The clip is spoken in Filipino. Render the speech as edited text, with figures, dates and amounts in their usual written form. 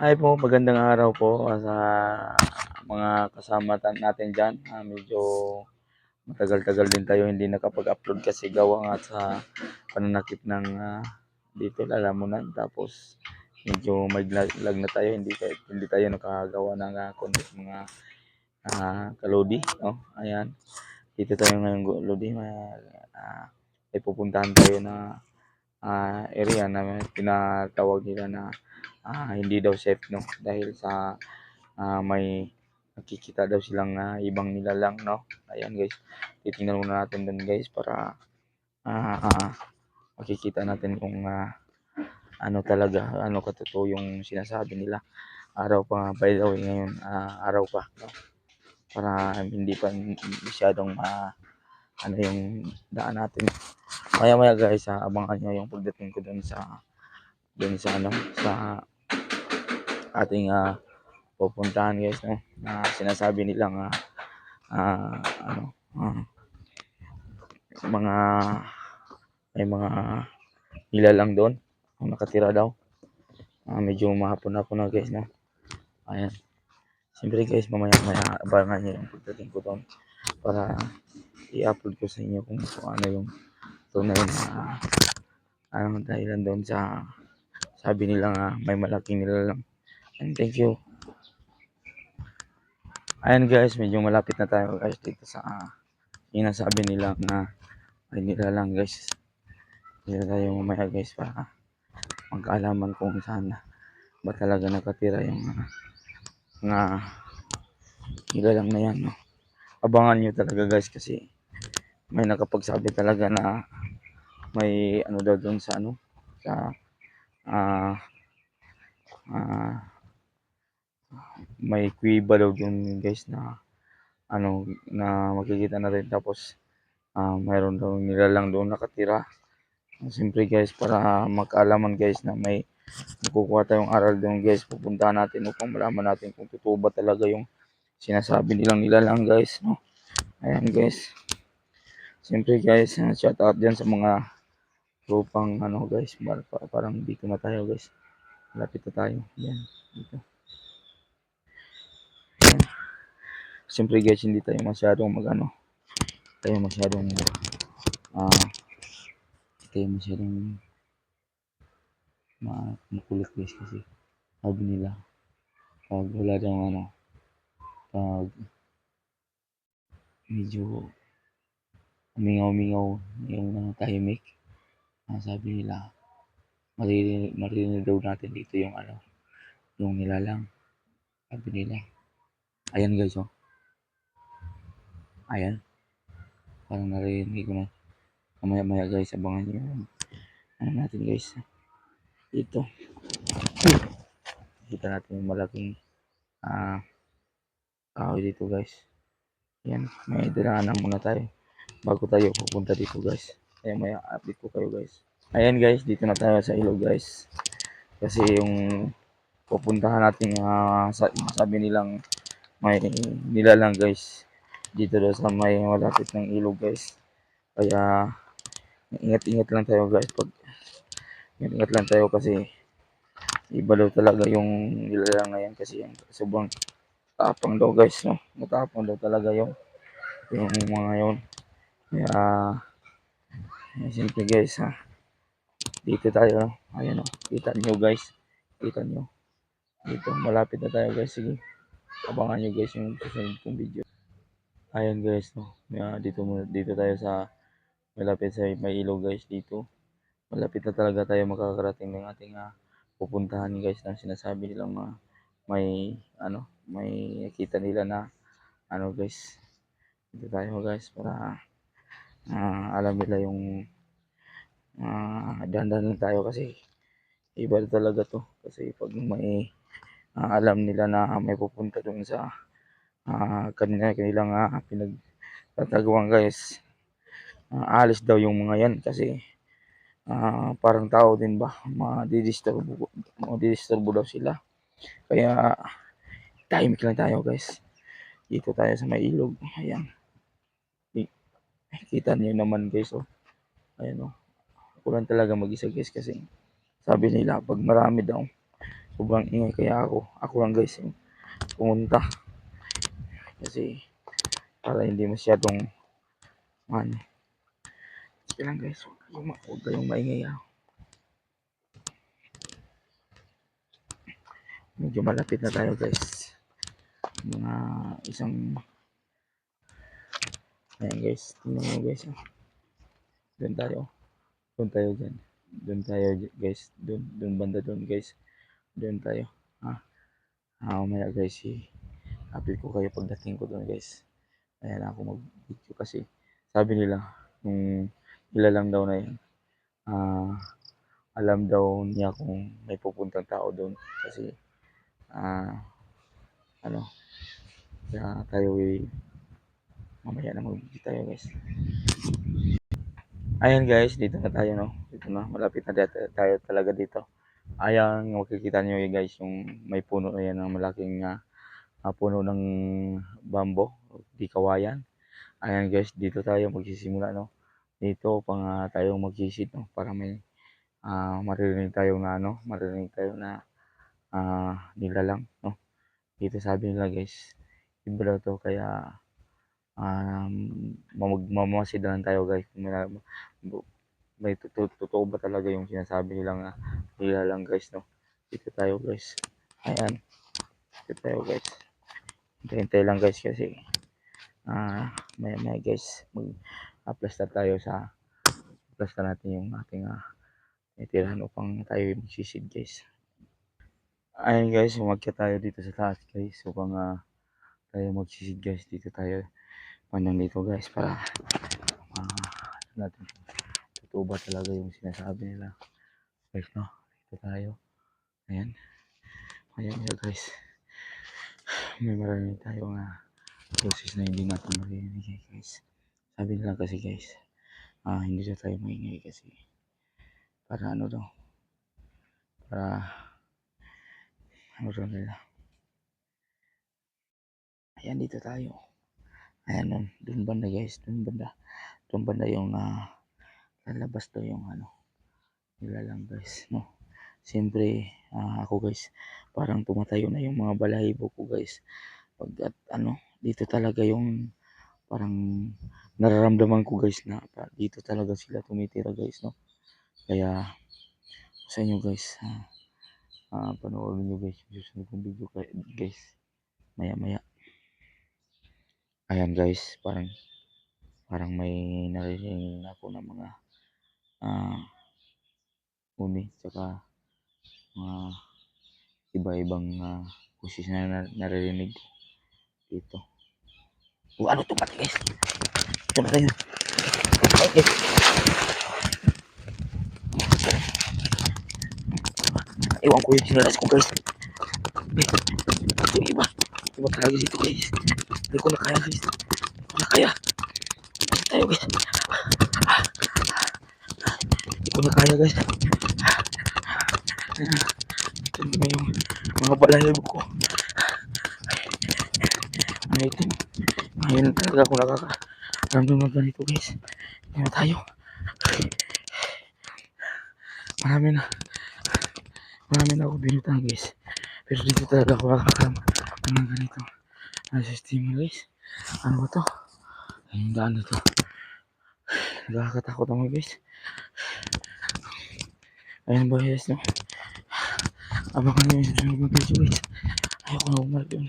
Hi po, magandang araw po, sa mga kasama natin diyan. Medyo matagal-tagal din tayo hindi nakapag-upload kasi gawa nga sa pananakit ng, dito lalamunan. Tapos medyo may lag na tayo, hindi tayo nakagawa ng, mga, kalodi 'no, ayan. Dito tayo ngayon lodi, may pupuntahan tayo na, area na tinatawag nila na, hindi daw safe 'no, dahil sa may nakikita daw silang, ibang nilalang 'no. Ayan guys, titingnan muna natin dun guys para, makikita natin kung, ano talaga, ano katotoo yung sinasabi nila. Araw pa nga by the way ngayon, araw pa 'no, para hindi pa masyadong, ano yung daan natin. Maya-maya guys, abangan niyo yung pagdating ko dun sa ano, sa ating, pupuntahan guys 'no, na sinasabi nilang, ano, mga may mga nilalang doon ang nakatira daw. Medyo mahapon-hapon na guys 'no. Ayan, siyempre guys mamaya-maya abangan niyo yung pagdating ko doon para i-upload ko sa inyo kung ano yung tunay na, dahilan doon sa sabi nilang, may malaking nilalang. And thank you. Ayan guys, medyo malapit na tayo guys dito sa, sinasabi nilang, may nilalang guys. Dito tayo mamaya guys para magkaalaman kung saan ba talaga nakatira yung, mga nilalang na yan 'no. Abangan niyo talaga guys kasi may nakapagsabi talaga na may ano daw dun sa ano, sa, ah, ah, may kuweba daw dun guys na ano, na makikita natin tapos, mayroon daw nilalang dun nakatira. Siyempre guys para magkaalaman guys na may makukuha tayong aral dun guys, pupuntahan natin upang malaman natin kung totoo ba talaga yung sinasabi nilang nilalang guys 'no. Ayan guys. Siyempre guys, shoutout diyan sa mga tropang ano guys, parang dito na tayo guys. Malapit na tayo. Yan, dito. Yan. Siyempre guys, hindi tayo masyadong mag-ano, tayo masyadong, tayo masyadong makulit guys kasi sabi nila pag wala daw ano, pag medyo umingaw-mingaw yung, tahimik, sabi nila maririnig daw natin dito yung ano, yung nilalang, sabi nila. Ayan guys oh, ayan, parang naririnig ko na. Mamaya-maya guys, abangan niyo yung ano natin guys, dito. Kita natin yung malaking, ah, kahoy dito guys. Yan, may daraanan muna tayo bago tayo pupunta dito guys. Maya-maya update ko kayo guys. Ayan guys, dito na tayo sa ilog guys. Kasi yung pupuntahan natin, sabi nilang may nilalang guys dito daw sa may malapit ng ilog guys. Kaya ingat-ingat lang tayo guys, ingat lang tayo kasi iba daw talaga yung nilalang na yan kasi yung sobrang tapang daw guys no. Matapang daw talaga yung mga yon. Kaya siyempre guys, dito tayo, ayan o, kita nyo guys, kita nyo dito, malapit na tayo guys. Sige, abangan nyo guys yung susunod kong video. Ayan guys no, dito tayo sa malapit sa may ilog guys. Dito malapit na talaga tayo makakarating ng ating, pupuntahan guys, na sinasabi nilang, may ano, may nakita nila na ano guys. Dito tayo guys para, alam nila yung, dahan-dahan lang tayo kasi iba talaga to. Kasi pag may, alam nila na may pupunta dun sa, kanilang, pinagtataguan guys, alis daw yung mga yan kasi, parang tao din ba, madidisturbo daw sila. Kaya tahimik lang tayo guys. Dito tayo sa may ilog. Ayan. Kita niyo naman guys oh. Ayan oh. Ako lang talaga mag-isa guys kasi sabi nila pag marami daw Sobrang ingay kaya ako lang guys yung pumunta kasi para hindi masyadong ano. Sige lang guys, huwag kayong maingay ah. Medyo malapit na tayo guys. Mga isang ayan guys, tingnan mo guys ah. Doon tayo. Doon tayo dyan. Doon tayo guys. Doon banda doon guys. Doon tayo. Ah, mamaya guys update ko kayo pagdating ko doon guys. Ayan ako mag-video kasi sabi nila nung ilalang daw na yan. Alam daw niya kung may pupuntang tao doon kasi ano kaya tayo mamaya na mag-video tayo guys. Ayan guys, dito na tayo no. Dito na, malapit na tayo talaga dito. Ayan, makikita nyo guys yung may puno na yan ng malaking puno ng bambo, di kawayan. Ayan guys, dito tayo magsisimula no. Dito pang tayo magsisid no para may maririnig tayo na maririnig tayo na nilalang no. Dito sabi nila guys, iba daw to kaya mamamasid tayo guys. May totoo ba talaga yung sinasabi nilang nilalang guys no. Dito tayo guys. Ayan, dito tayo guys. Hintay lang guys kasi maya guys mag-plaster tayo sa plaster natin yung ating itirahan upang tayo magsisid guys. Ayan guys, umakyat tayo dito sa taas guys upang tayo magsisid guys. Dito tayo pandang dito guys para natin totoo ba talaga yung sinasabi nila guys no. Dito tayo. Ayan guys, may marami tayong process na hindi natin marinig guys. Sabi nila kasi guys hindi na tayo maingay kasi para ano daw, para ano daw nila. Ayan, dito tayo. Ayan dun banda guys, dun banda yung lalabas daw yung nilalang guys no. Siyempre ako guys parang tumatayo na yung mga balahibo ko guys pag dito talaga yung parang nararamdaman ko guys na dito talaga sila tumitira guys no. Kaya sa inyo guys panoorin nyo guys yung susunod kong video guys maya. Ayan guys, parang may narinig ako ng mga uni tsaka mga iba-ibang kusis na naririnig dito. Ano to pati guys? Ito na tayo. Okay. Ewan ko yung sinalas ko guys. Yung iba talaga dito guys. Hindi ko na kaya guys. Hindi ko na kaya. Tayo guys. Hindi ko na kaya guys. Ito na yung mga balahibo ko. Ito. Ngayon talaga ako nakakaramdam ng ganito guys. Kaya tayo. Marami na ako binutang guys. Pero dito talaga ako nakakaramdam ng ganito. Sistema guys. Ano ba to? Ayun daan na to. Nakakatakot naman guys. Ayan ba guys no? Abangan nyo yung susunod na video guys. Ayoko na bumalik yun.